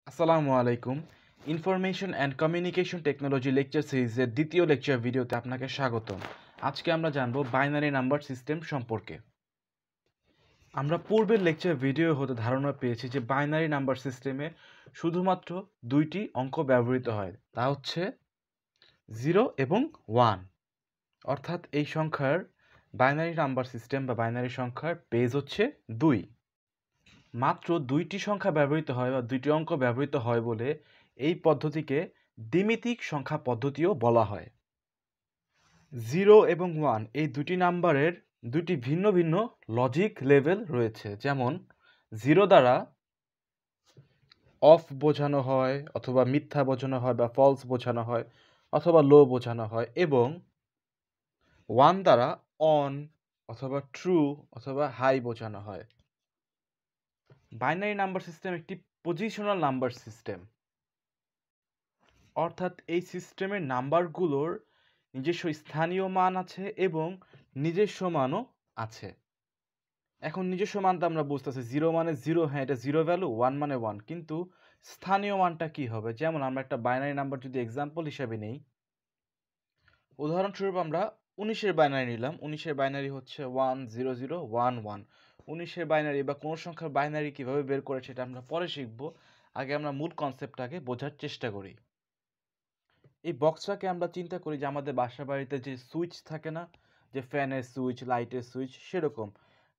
আসসালামু আলাইকুম। Information and communication technology lecture সিরিজের দ্বিতীয় লেকচার ভিডিওতে আপনাকে স্বাগতম। আজকে আমরা জানব বাইনারি নাম্বার সিস্টেম সম্পর্কে। আমরা পূর্বের লেকচার ভিডিও হতে ধারণা পেয়েছি যে বাইনারি নাম্বার সিস্টেমে শুধুমাত্র দুইটি অঙ্ক ব্যবহৃত হয়, তা হচ্ছে 0 এবং 1। অর্থাৎ এই সংখ্যার বাইনারি নাম্বার সিস্টেম বা বাইনারি সংখ্যার বেজ হচ্ছে 2। মাত্র দুইটি সংখ্যা ব্যবহৃত হয় বা দুইটি অঙ্ক ব্যবহৃত হয় বলে এই পদ্ধতিকে দ্বিমিতিক সংখ্যা পদ্ধতিও বলা হয়। 0 এবং 1 এই দুটি নাম্বারের দুটি ভিন্ন ভিন্ন লজিক লেভেল রয়েছে। যেমন 0 দ্বারা অফ বোঝানো হয়, অথবা মিথ্যা বোঝানো হয় বা ফলস বোঝানো হয়, অথবা লো বোঝানো হয়, এবং 1 দ্বারা অন অথবা ট্রু অথবা হাই বোঝানো হয়। বাইনারি নাম্বার সিস্টেম একটি পজিশনাল নাম্বার সিস্টেম, অর্থাৎ এই সিস্টেমের নাম্বারগুলোর নিজস্ব স্থানীয় মান আছে এবং নিজস্ব মানও আছে। এখন নিজস্ব মানটা আমরা বুঝতেছি, 0 মানে 0, হ্যাঁ এটা 0 ভ্যালু, 1 মানে 1, কিন্তু স্থানীয় মানটা কি হবে? যেমন আমরা একটা বাইনারি নাম্বার যদি এক্সাম্পল হিসাবে নেই, উদাহরণস্বরূপ আমরা 19-এর বাইনারি নিলাম। 19-এর বাইনারি হচ্ছে 10011। 19-এর বাইনারি বা কোনো সংখ্যার বাইনারি কিভাবে বের করে সেটা আমরা পরে শিখব। আগে আমরা মূল কনসেপ্টটাকে বোঝার চেষ্টা করি। এই বক্সটাকে আমরা চিন্তা করি যে আমাদের বাসা বাড়িতে যে সুইচ থাকে না, যে ফ্যানের সুইচ, লাইটের সুইচ, সেরকম।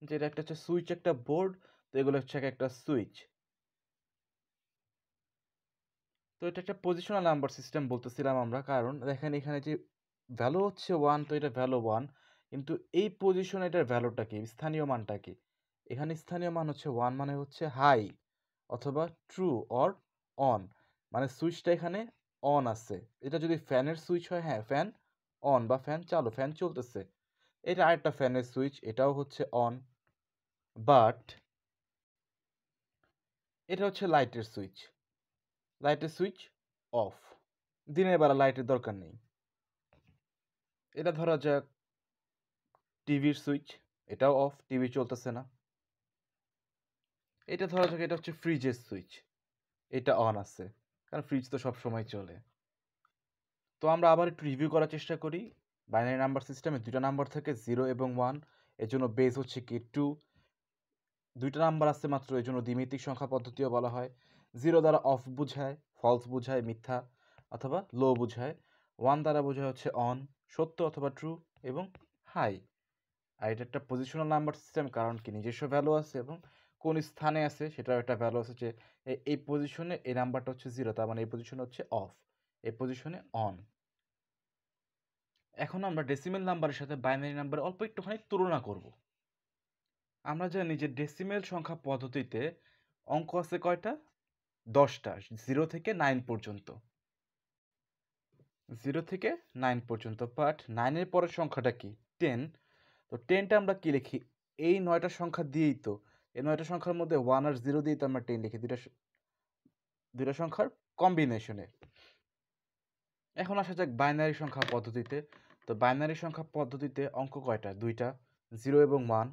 যেটা একটা হচ্ছে সুইচ, একটা বোর্ড, তো এগুলো হচ্ছে একটা সুইচ। তো এটা একটা পজিশনাল নাম্বার সিস্টেম বলতেছিলাম আমরা, কারণ দেখেন এখানে যে ভ্যালু হচ্ছে 1, তো এটা ভ্যালু 1, কিন্তু এই পজিশনে এটার ভ্যালুটা কি, স্থানীয় মানটা কি? এখানে স্থানীয় মান হচ্ছে 1, মানে হচ্ছে হাই অথবা ট্রু অর অন, মানে সুইচটা এখানে অন আছে। এটা যদি ফ্যানের সুইচ হয়, হ্যাঁ ফ্যান অন বা ফ্যান চালু, ফ্যান চলতেছে। এটা আরেকটা ফ্যানের সুইচ, এটাও হচ্ছে অন, বাট এটা হচ্ছে লাইটের সুইচ। লাইটের সুইচ অফ, দিনের বেলা লাইটের দরকার নেই। এটা ধরা যাক টিভির সুইচ, এটাও অফ, টিভি চলতেছে না। এটা ধরা যাক এটা হচ্ছে ফ্রিজের সুইচ, এটা অন আছে, কারণ ফ্রিজ তো সব সময় চলে। তো আমরা আবার একটু রিভিউ করার চেষ্টা করি। বাইনারি নাম্বার সিস্টেমে দুইটা নাম্বার থাকে, 0 এবং 1, এর জন্য বেস হচ্ছে কি 2। দুইটা নাম্বার আছে মাত্র, এই জন্য দ্বিমিতিক সংখ্যা পদ্ধতিও বলা হয়। 0 দ্বারা অফ বোঝায়, ফলস বোঝায়, মিথ্যা অথবা লো বোঝায়। 1 দ্বারা বোঝায় হচ্ছে অন, সত্য অথবা ট্রু, এবং হাই। আর এটা একটা পজিশনাল নাম্বার সিস্টেম, কারণ কি নিজস্ব ভ্যালু আছে এবং কোন স্থানে আছে সেটার একটা ভ্যালু আছে, যে এই পজিশনে এই নাম্বারটা হচ্ছে 0, তার মানে এই পজিশনে হচ্ছে অফ, এই পজিশনে অন। এখন আমরা ডেসিমেল নাম্বারের সাথে বাইনারি নাম্বারের অল্প একটুখানি তুলনা করব। আমরা জানি যে ডেসিমেল সংখ্যা পদ্ধতিতে অঙ্ক আছে কয়টা? 10টা, 0 থেকে 9 পর্যন্ত। 0 থেকে 9 পর্যন্ত, বাট 9-এর পরের সংখ্যাটা কি? 10। তো 10টা আমরা কি লিখি? এই 9টা সংখ্যা দিয়েই তো, এই 9টা সংখ্যার মধ্যে 1 আর 0 দিয়েই তো আমরা 10 লিখি, দুইটা সংখ্যার কম্বিনেশনে। এখন আসা যাক বাইনারি সংখ্যা পদ্ধতিতে। তো বাইনারি সংখ্যা পদ্ধতিতে অঙ্ক কয়টা? দুইটা, 0 এবং 1,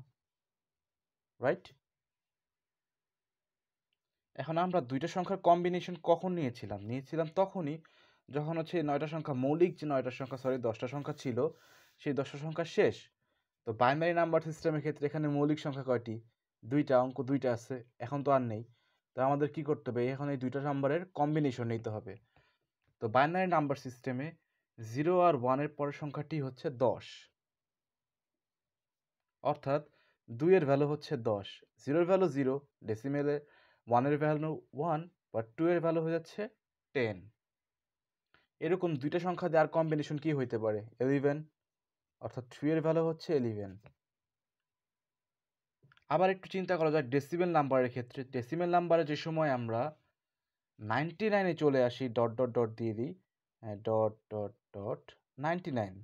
রাইট? এখন আমরা দুইটা সংখ্যার কম্বিনেশন কখন নিয়েছিলাম? নিয়েছিলাম তখনই যখন হচ্ছে 9টা সংখ্যা, মৌলিক যে 9টা সংখ্যা, 10টা সংখ্যা ছিল, সেই 10টা সংখ্যা শেষ। তো বাইনারি নাম্বার সিস্টেমের ক্ষেত্রে এখানে মৌলিক সংখ্যা কয়টি? দুইটা, অঙ্ক দুইটা আছে, এখন তো আর নেই। তো আমাদের কি করতে হবে? এখন এই দুইটা নাম্বারের কম্বিনেশন নিতে হবে। তো বাইনারি নাম্বার সিস্টেমে 0 আর 1-এর পরের সংখ্যাটি হচ্ছে 10, অর্থাৎ 2-এর ভ্যালু হচ্ছে 10। 0-এর ভ্যালু 0, ডেসিমেলে 1-এর ভ্যালু 1, বা 2-এর ভ্যালু হয়ে যাচ্ছে 10। এরকম দুইটা সংখ্যা দিয়ে আর কম্বিনেশন কি হইতে পারে? 11, অর্থাৎ 3-এর ভ্যালু হচ্ছে 11। আবার একটু চিন্তা করা যাক ডেসিমেল নাম্বারের ক্ষেত্রে। ডেসিমেল নাম্বারে যে সময় আমরা 99-এ চলে আসি, ডট ডট ডট দিয়ে দিই, ডট ডট ডট 99,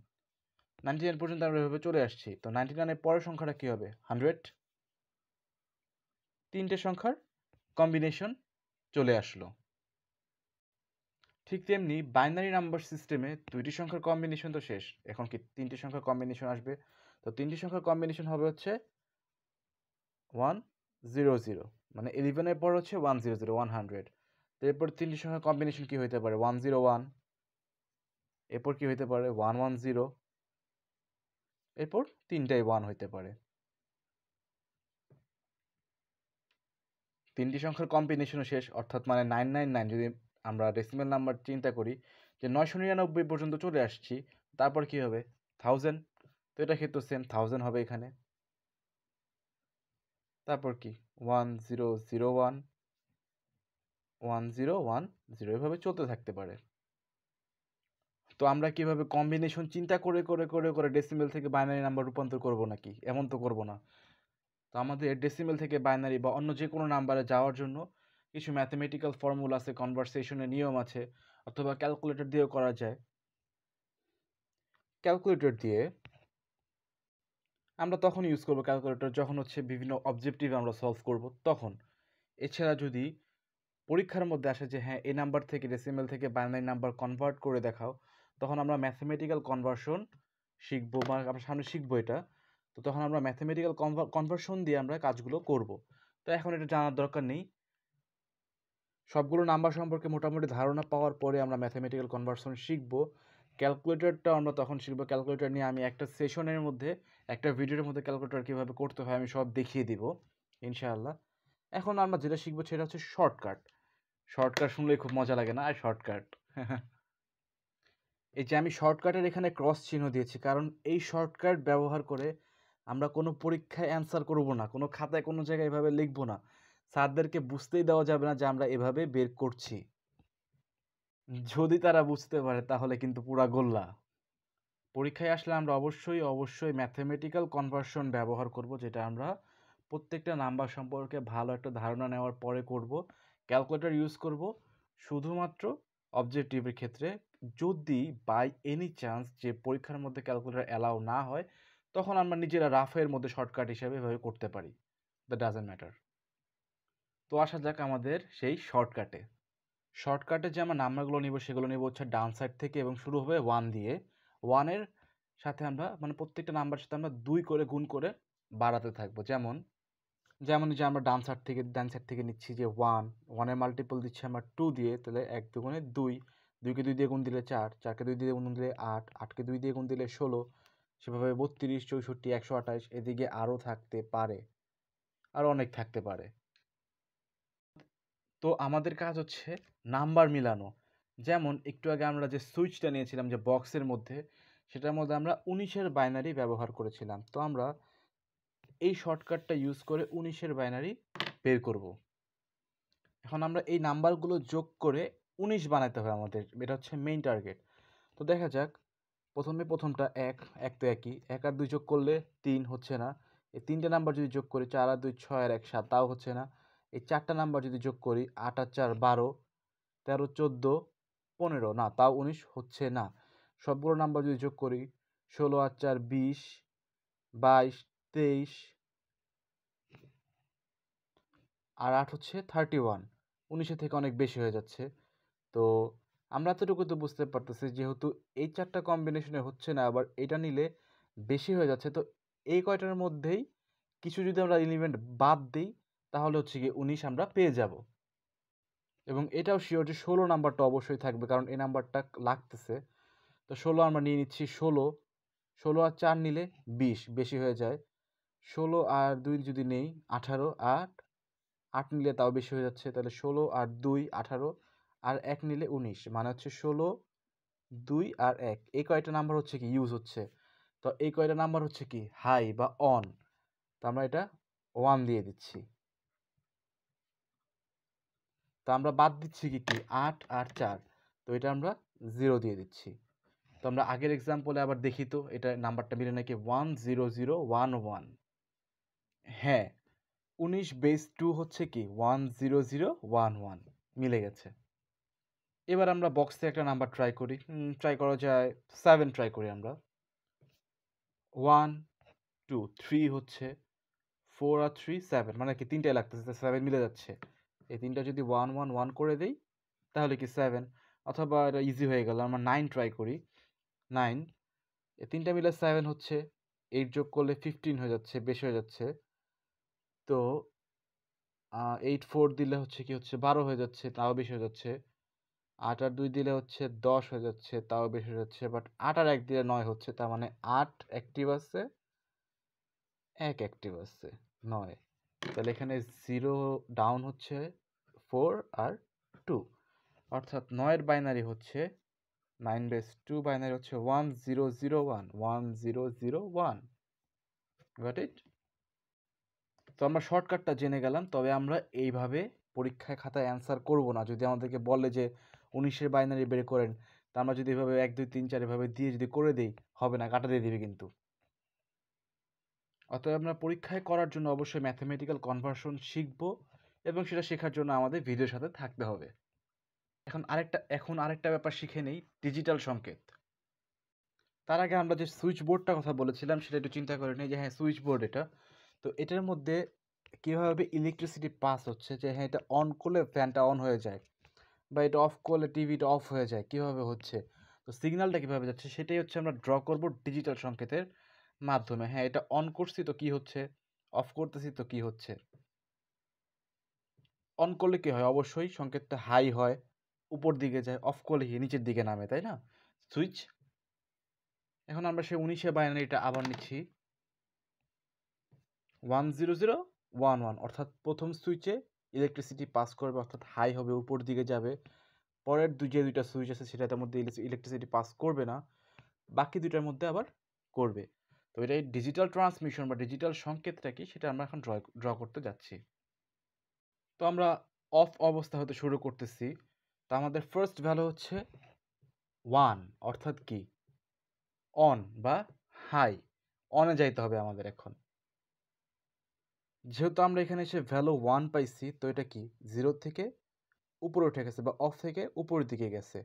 99 পর্যন্ত আমরা এভাবে চলে আসছি। তো 99-এর পরের সংখ্যাটা কি হবে? 100। তিনটে সংখ্যার কম্বিনেশন চলে আসলো। ঠিক তেমনি বাইনারি নাম্বার সিস্টেমে দুইটি সংখ্যার কম্বিনেশন তো শেষ, এখন কি তিনটি সংখ্যার কম্বিনেশন আসবে। তো তিনটি সংখ্যার কম্বিনেশন হবে হচ্ছে 100, মানে 11-এর পর হচ্ছে 100, 100। এরপর 3টি সংখ্যার কম্বিনেশন কি হতে পারে? 101, এরপর কি হতে পারে? 110, এরপর 3টাই 1 হতে পারে। 3টি সংখ্যার কম্বিনেশনও শেষ, অর্থাৎ মানে 999 যদি আমরা ডেসিমেল নাম্বার চিন্তা করি যে 999 পর্যন্ত চলে আসছি, তারপর কি হবে? 1000, তো এটা ক্ষেত্রে সেম 1000 হবে এখানে। তারপর কি 1001, 1010, এভাবে চলতে থাকতে পারে। তো আমরা কিভাবে কম্বিনেশন চিন্তা করে করে করে করে ডেসিমেল থেকে বাইনারি নাম্বার রূপান্তর করব নাকি? এমন তো করব না। তো আমাদের ডেসিমেল থেকে বাইনারি বা অন্য যে কোনো নাম্বারে যাওয়ার জন্য কিছু ম্যাথমেটিক্যাল ফর্মুলা আছে, কনভারসেশনের নিয়ম আছে, অথবা ক্যালকুলেটর দিয়েও করা যায়। ক্যালকুলেটর দিয়ে আমরা তখন ইউজ করব ক্যালকুলেটর যখন হচ্ছে বিভিন্ন অবজেক্টিভ আমরা সলভ করব তখন। এছাড়া যদি পরীক্ষার মধ্যে আসে যে হ্যাঁ এই নাম্বার থেকে ডেসিমেল থেকে বাইনারি নাম্বার কনভার্ট করে দেখাও, তখন আমরা ম্যাথমেটিক্যাল কনভার্সন শিখবো বা আমরা সামনে শিখবো এটা। তো তখন আমরা ম্যাথমেটিক্যাল কনভার্সন দিয়ে আমরা কাজগুলো করব। তো এখন এটা জানার দরকার নেই। সবগুলো নাম্বার সম্পর্কে মোটামুটি ধারণা পাওয়ার পরে আমরা ম্যাথমেটিক্যাল কনভার্সন শিখব। ক্যালকুলেটরটা আমরা তখন শিখব। ক্যালকুলেটর নিয়ে আমি একটা সেশনের মধ্যে, একটা ভিডিওর মধ্যে ক্যালকুলেটর কীভাবে করতে হয় আমি সব দেখিয়ে দিব ইনশাআল্লাহ। এখন আমরা যেটা শিখবো সেটা হচ্ছে শর্টকাট। শর্টকাট শুনলেই খুব মজা লাগে না? আর শর্টকাট এই যে আমি শর্টকাটের এখানে ক্রস চিহ্ন দিয়েছি, কারণ এই শর্টকাট ব্যবহার করে আমরা কোনো পরীক্ষায় অ্যান্সার করব না, কোনো খাতায় কোনো জায়গায় এভাবে লিখবো না। স্যারদেরকে বুঝতেই দেওয়া যাবে না যে আমরা এভাবে বের করছি। যদি তারা বুঝতে পারে তাহলে কিন্তু পুরা গোল্লা। পরীক্ষায় আসলে আমরা অবশ্যই ম্যাথমেটিক্যাল কনভার্সন ব্যবহার করব, যেটা আমরা প্রত্যেকটা নাম্বার সম্পর্কে ভালো একটা ধারণা নেওয়ার পরে করব। ক্যালকুলেটর ইউজ করব শুধুমাত্র অবজেক্টিভের ক্ষেত্রে। যদি বাই এনি চান্স যে পরীক্ষার মধ্যে ক্যালকুলেটর অ্যালাউ না হয়, তখন আমরা নিজেরা রাফের মধ্যে শর্টকাট হিসেবে এভাবে করতে পারি। That doesn't matter. তো আসা যাক আমাদের সেই শর্টকাটে। শর্টকাটে যে আমরা নাম্বারগুলো নিব সেগুলো নিব হচ্ছে ডান সাইড থেকে এবং শুরু হবে 1 দিয়ে। 1 এর সাথে আমরা মানে প্রত্যেকটা নাম্বারের সাথে আমরা 2 করে গুণ করে বাড়াতে থাকবো। যেমন যে আমরা ডান সাইড থেকে নিচ্ছি যে 1, 1 এর মাল্টিপল দিচ্ছি আমরা 2 দিয়ে, তাহলে 1 দুগুণে 2, 2 কে 2 দিয়ে গুণ দিলে 4, 4 কে 2 দিয়ে গুণ দিলে 8, 8 কে 2 দিয়ে গুণ দিলে 16, সেভাবে 32, 64, 128, এদিকে আরও থাকতে পারে, আরও অনেক থাকতে পারে। তো আমাদের কাজ হচ্ছে নাম্বার মিলানো। যেমন একটু আগে আমরা যে সুইচটা নিয়েছিলাম যে বক্সের মধ্যে, সেটার মধ্যে আমরা 19-এর বাইনারি ব্যবহার করেছিলাম। তো আমরা এই শর্টকাটটা ইউজ করে 19-এর বাইনারি বের করব। এখন আমরা এই নাম্বারগুলো যোগ করে 19 বানাতে হবে আমাদের, এটা হচ্ছে মেইন টার্গেট। তো দেখা যাক, প্রথমটা 1, 1 তো একই, 1 আর 2 যোগ করলে 3 হচ্ছে না। এই 3টে নাম্বার যদি যোগ করি 4 আর 2 6 আর 1 7, তাও হচ্ছে না। এই 4টা নাম্বার যদি যোগ করি 8 আর 4 12, 13 14 15, না তাও 19 হচ্ছে না। সবগুলো নাম্বার যদি যোগ করি 16 আর 4 20, 22 23 আর 8 হচ্ছে 31, 19-এর থেকে অনেক বেশি হয়ে যাচ্ছে। তো আমরা এতটুকু তো বুঝতে পারতেছি যেহেতু এই 4টা কম্বিনেশনে হচ্ছে না, আবার এটা নিলে বেশি হয়ে যাচ্ছে, তো এই কয়টার মধ্যেই কিছু যদি আমরা এলিমেন্ট বাদ দিই তাহলে হচ্ছে গিয়ে 19 আমরা পেয়ে যাব। এবং এটাও শিওর যে 16 নাম্বারটা অবশ্যই থাকবে, কারণ এই নাম্বারটা লাগতেছে। তো 16 আমরা নিয়ে নিচ্ছি, 16 আর 4 নিলে 20, বেশি হয়ে যায়। 16 আর 2 যদি নেই 18, 8 নিলে তাও বেশি হয়ে যাচ্ছে, তাহলে 16 আর 2 18, আর 1 নিলে 19, মানে হচ্ছে 16, 2 আর 1, এই কয়টা নাম্বার হচ্ছে কি ইউজ হচ্ছে। তো এই কয়টা নাম্বার হচ্ছে কি হাই বা অন, তো আমরা এটা 1 দিয়ে দিচ্ছি। তো আমরা বাদ দিচ্ছি কি 8 আর 4, তো এটা আমরা 0 দিয়ে দিচ্ছি। তো আমরা আগের এক্সাম্পলে আবার দেখি তো এটা নাম্বারটা মিলে নাকি 10011। হ্যাঁ, 19 বেস 2 হচ্ছে কি 10011, মিলে গেছে। এবার আমরা বক্স থেকে একটা নাম্বার ট্রাই করি। ট্রাই করা যায় 7, ট্রাই করি আমরা। 1 2 3 হচ্ছে, 4 আর 3 7, মানে কি 3টাই লাগতেছে, 7 মিলে যাচ্ছে। এই 3টা যদি 1 1 1 করে দেই তাহলে কি 7, অথবা এটা ইজি হয়ে গেল, আমরা 9 ট্রাই করি। 9, এই 3টা মিলে 7 হচ্ছে, 8 যোগ করলে 15 হয়ে যাচ্ছে, বেশি হয়ে যাচ্ছে। তো 8 4 দিলে হচ্ছে কি হচ্ছে 12 হয়ে যাচ্ছে, তাও বেশি হয়ে যাচ্ছে। 8 আর 2 দিলে হচ্ছে 10 হয়ে যাচ্ছে, তাও বেশি হয়ে যাচ্ছে। বাট 8 আর 1 দিলে 9 হচ্ছে, তার মানে 8 অ্যাক্টিভ আছে, 1 অ্যাক্টিভ আছে, 9। তাহলে এখানে 0 ডাউন হচ্ছে 4 আর 2, অর্থাৎ 9 এর বাইনারি হচ্ছে 9/2 বাইনারি হচ্ছে 1001 1001। Got it? তো আমরা শর্টকাটটা জেনে গেলাম, তবে আমরা এইভাবে পরীক্ষায় খাতায় অ্যান্সার করব না। যদি আমাদেরকে বলে যে 19-এর বাইনারি বের করেন, তা আমরা যদি এভাবে 1 2 3 4 এভাবে দিয়ে যদি করে দেই, হবে না, কাটা দিয়ে দিবে কিন্তু। অতএব আমরা পরীক্ষায় করার জন্য অবশ্যই ম্যাথমেটিক্যাল কনভার্সন শিখব, এবং সেটা শেখার জন্য আমাদের ভিডিওর সাথে থাকতে হবে। এখন আরেকটা ব্যাপার শিখে নেই, ডিজিটাল সংকেত। তার আগে আমরা যে সুইচ বোর্ডটার কথা বলেছিলাম সেটা একটু চিন্তা করে নিই, যে হ্যাঁ সুইচ বোর্ড এটা। তো এটার মধ্যে কীভাবে ইলেকট্রিসিটি পাস হচ্ছে, যে হ্যাঁ এটা অন করলে ফ্যানটা অন হয়ে যায়, বা এটা অফ করলে টিভিটা অফ হয়ে যায়, কীভাবে হচ্ছে, তো সিগন্যালটা কীভাবে যাচ্ছে, সেটাই হচ্ছে আমরা ড্র করব ডিজিটাল সংকেতের মাধ্যমে। হ্যাঁ এটা অন করছি তো কী হচ্ছে, অফ করতেছি তো কী হচ্ছে। অন করলে কী হয়, অবশ্যই সংকেতটা হাই হয়, উপর দিকে যায়, অফ করলে নিচের দিকে নামে, তাই না, সুইচ। এখন আমরা সেই 19-এর বাইনারিটা আবার নিচ্ছি, 10011, অর্থাৎ প্রথম সুইচে ইলেকট্রিসিটি পাস করবে, অর্থাৎ হাই হবে, উপর দিকে যাবে। পরের যে দুইটা সুইচ আছে সেটার মধ্যে ইলেকট্রিসিটি পাস করবে না, বাকি দুইটার মধ্যে আবার করবে। তো এটাই ডিজিটাল ট্রান্সমিশন বা ডিজিটাল সংকেতটা কি, সেটা আমরা এখন ড্র করতে যাচ্ছি। তো আমরা অফ অবস্থা হতে শুরু করতেছি। তো আমাদের ফার্স্ট ভ্যালু হচ্ছে 1, অর্থাৎ কি অন বা হাই, অনে যাইতে হবে আমাদের। এখন যেহেতু আমরা এখানে এসে ভ্যালু 1 পাইছি, তো এটা কি 0 থেকে উপরে উঠে গেছে, বা অফ থেকে উপরের দিকে গেছে।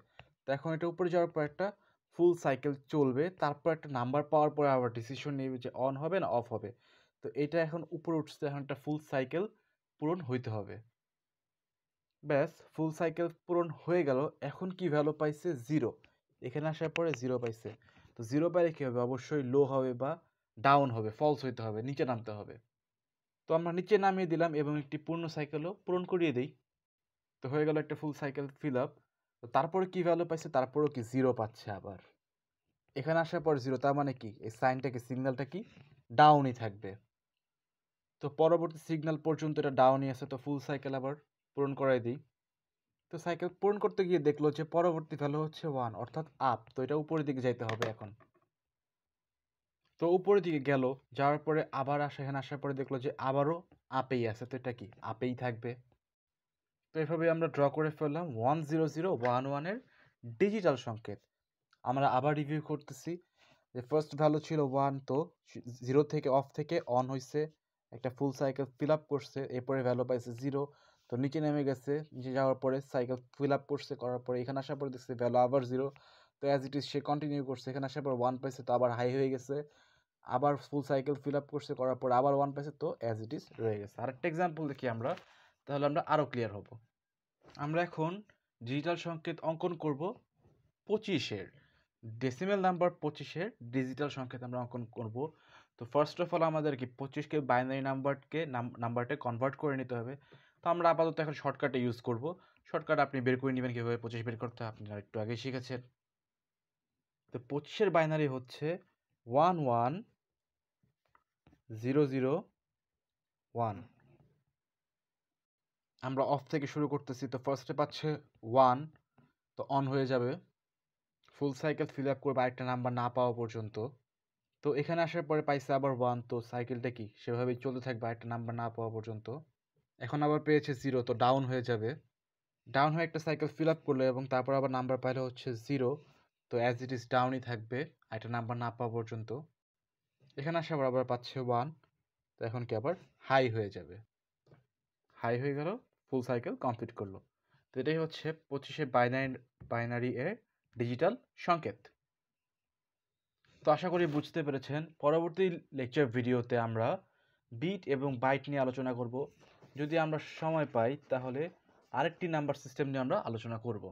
তো এখন এটা উপরে যাওয়ার পর একটা ফুল সাইকেল চলবে, তারপর একটা নাম্বার পাওয়ার পরে আবার ডিসিশন নেবে যে অন হবে না অফ হবে। তো এটা এখন উপরে উঠছে, এখন একটা ফুল সাইকেল পূরণ হইতে হবে। ব্যাস, ফুল সাইকেল পূরণ হয়ে গেল। এখন কি ভ্যালু পাইছে 0, এখানে আসার পরে 0 পাইছে। তো 0 পাইলে কী হবে, অবশ্যই লো হবে বা ডাউন হবে, ফলস হইতে হবে, নিচে নামতে হবে। তো আমরা নিচে নামিয়ে দিলাম এবং একটি পূর্ণ সাইকেলও পূরণ করিয়ে দিই। তো হয়ে গেল একটা ফুল সাইকেল ফিল আপ। তো তারপরে কি ভ্যালু পাইছে, তারপরেও কি 0 পাচ্ছে আবার। এখানে আসার পর 0, তার মানে কি এই সাইনটা কি, সিগন্যালটা কি ডাউনই থাকবে। তো পরবর্তী সিগন্যাল পর্যন্ত এটা ডাউনই আছে, তো ফুল সাইকেল আবার পূরণ করাই দিই। তো সাইকেল পূরণ করতে গিয়ে দেখলো যে পরবর্তী ভ্যালু হচ্ছে 1, অর্থাৎ আপ। তো এটা উপরের দিকে যাইতে হবে এখন। তো উপরের দিকে গেল, যাওয়ার পরে আবার এখানে আসার পরে দেখলো যে আবারও আপেই আছে, তো এটা কি আপেই থাকবে। তো এভাবে আমরা ড্র করে ফেললাম 10011 এর ডিজিটাল সংকেত। আমরা আবার রিভিউ করতেছি যে ফার্স্ট ভ্যালু ছিল 1, তো 0 থেকে অফ থেকে অন হয়েছে, একটা ফুল সাইকেল ফিল আপ করছে, এরপরে ভ্যালু পাইছে 0, তো নিচে নেমে গেছে, নিচে যাওয়ার পরে সাইকেল ফিল আপ করছে, করার পরে এখানে আসার পরে দেখছে ভ্যালু আবার 0, তো as it is say continue করছে, এখানে আসার পর 1 পাইছে, তো আবার হাই হয়ে গেছে, আবার ফুল সাইকেল ফিল আপ করছে, করার পর আবার 1 পাইছে, তো অ্যাজ ইট ইজ রয়ে গেছে। আরেকটা এক্সাম্পল দেখি আমরা, তাহলে আমরা আরও ক্লিয়ার হব। আমরা এখন ডিজিটাল সংকেত অঙ্কন করব 25-এর, ডেসিমেল নাম্বার 25-এর ডিজিটাল সংকেত আমরা অঙ্কন করব। তো ফার্স্ট অফ অল আমাদের কি 25কে বাইনারি নাম্বারটা কনভার্ট করে নিতে হবে। তো আমরা আপাতত এখন শর্টকাটে ইউজ করব। শর্টকাট আপনি বের করে নেবেন কীভাবে 25 বের করতে, আপনি একটু আগে শিখেছেন। তো 25-এর বাইনারি হচ্ছে 11001। আমরা অফ থেকে শুরু করতেছি। তো ফার্স্টে পাচ্ছে 1, তো অন হয়ে যাবে, ফুল সাইকেল ফিল আপ করবে আরেকটা নাম্বার না পাওয়া পর্যন্ত। তো এখানে আসার পরে পাইছে আবার 1, তো সাইকেলটা কি সেভাবেই চলতে থাকবে আরেকটা নাম্বার না পাওয়া পর্যন্ত। এখন আবার পেয়েছে 0, তো ডাউন হয়ে যাবে, ডাউন হয়ে একটা সাইকেল ফিল আপ করলো এবং তারপর আবার নাম্বার পাইলে হচ্ছে 0, তো অ্যাজ ইট ইজ ডাউনই থাকবে আরেকটা নাম্বার না পাওয়া পর্যন্ত। এখানে আসার পর আবার পাচ্ছে 1, তো এখন কি আবার হাই হয়ে যাবে, হাই হয়ে গেল, ফুল সাইকেল কমপ্লিট করলো। তো এটাই হচ্ছে 25-এর বাইনারি এর ডিজিটাল সংকেত। তো আশা করি বুঝতে পেরেছেন। পরবর্তী লেকচার ভিডিওতে আমরা বিট এবং বাইট নিয়ে আলোচনা করব। যদি আমরা সময় পাই তাহলে আরেকটি নাম্বার সিস্টেম নিয়ে আমরা আলোচনা করব।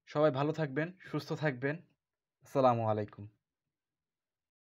সবাই ভালো থাকবেন, সুস্থ থাকবেন। আসসালামু আলাইকুম।